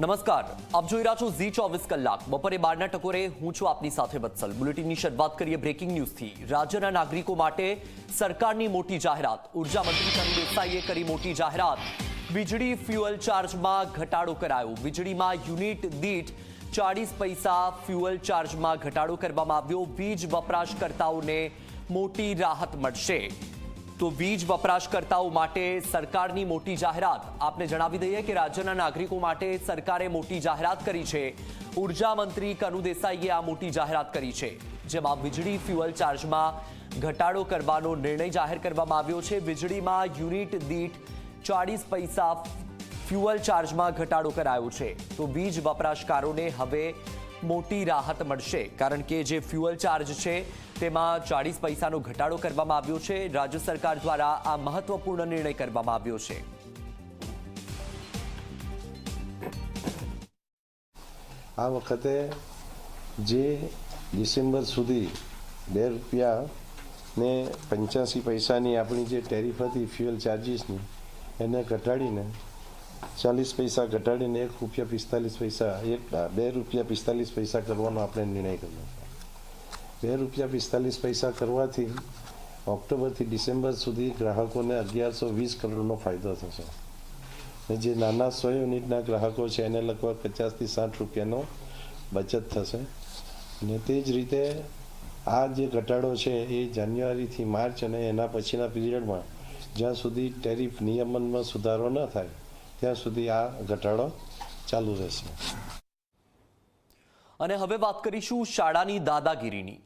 નમસ્કાર, આપ જોઈ રહ્યા છો ઝી 24 કલાક બપોરે 12ના ટકોરે હું છું આપની સાથે વત્સલ। બુલેટિનની શરૂઆત કરીએ બ્રેકિંગ ન્યૂઝથી। રાજ્યના નાગરિકો માટે સરકારની મોટી જાહેરાત। ઉર્જા મંત્રી કનુ દેસાઈએ કરી મોટી જાહેરાત। વીજળી ફ્યુઅલ ચાર્જમાં ઘટાડો કરાયો। વીજળીમાં યુનિટ દીઠ 40 પૈસા ફ્યુઅલ ચાર્જમાં ઘટાડો કરવામાં આવ્યો। વીજ વપરાશકર્તાઓને મોટી રાહત મળશે। તો વીજ વપરાશકર્તાઓ માટે સરકારની મોટી જાહેરાત। આપને જણાવી દઈએ કે રાજ્યના નાગરિકો માટે સરકારે મોટી જાહેરાત કરી છે। ઉર્જા મંત્રી કનુ દેસાઈએ આ મોટી જાહેરાત કરી છે, જેમાં વીજળી ફ્યુઅલ ચાર્જમાં ઘટાડો કરવાનો નિર્ણય જાહેર કરવામાં આવ્યો છે। વીજળીમાં યુનિટ દીઠ 40 પૈસા ફ્યુઅલ ચાર્જમાં ઘટાડો કરાયો છે। તો વીજ વપરાશકારોને હવે મોટી રાહત મળશે, કારણ કે જે ફ્યુઅલ ચાર્જ છે તેમાં 40 પૈસાનો ઘટાડો કરવામાં આવ્યો છે। રાજ્ય સરકાર દ્વારા આ મહત્વપૂર્ણ નિર્ણય કરવામાં આવ્યો છે। આ વખતે જે ડિસેમ્બર સુધી 2 રૂપિયા ને 85 પૈસાની આપણી જે ટેરિફ હતી ફ્યુઅલ ચાર્જીસની, એને ઘટાડીને 40 પૈસા ઘટાડીને 1 રૂપિયા 45 પૈસા 2 રૂપિયા 45 પૈસા કરવાનો આપણે નિર્ણય કર્યો છે। 2 રૂપિયા 45 પૈસા કરવાથી ઓક્ટોબરથી ડિસેમ્બર સુધી ગ્રાહકોને 1120 કરોડનો ફાયદો થશે, ને જે નાના 100 યુનિટના ગ્રાહકો છે એને લગભગ 50થી 60 રૂપિયાનો બચત થશે। અને તે જ રીતે આ જે ઘટાડો છે એ જાન્યુઆરીથી માર્ચ અને એના પછીના પીરિયડમાં જ્યાં સુધી ટેરિફ નિયમનમાં સુધારો ન થાય ત્યાં સુધી આ ઘટાડો ચાલુ રહેશે। અને હવે વાત કરીશું શાળાની દાદાગીરીની।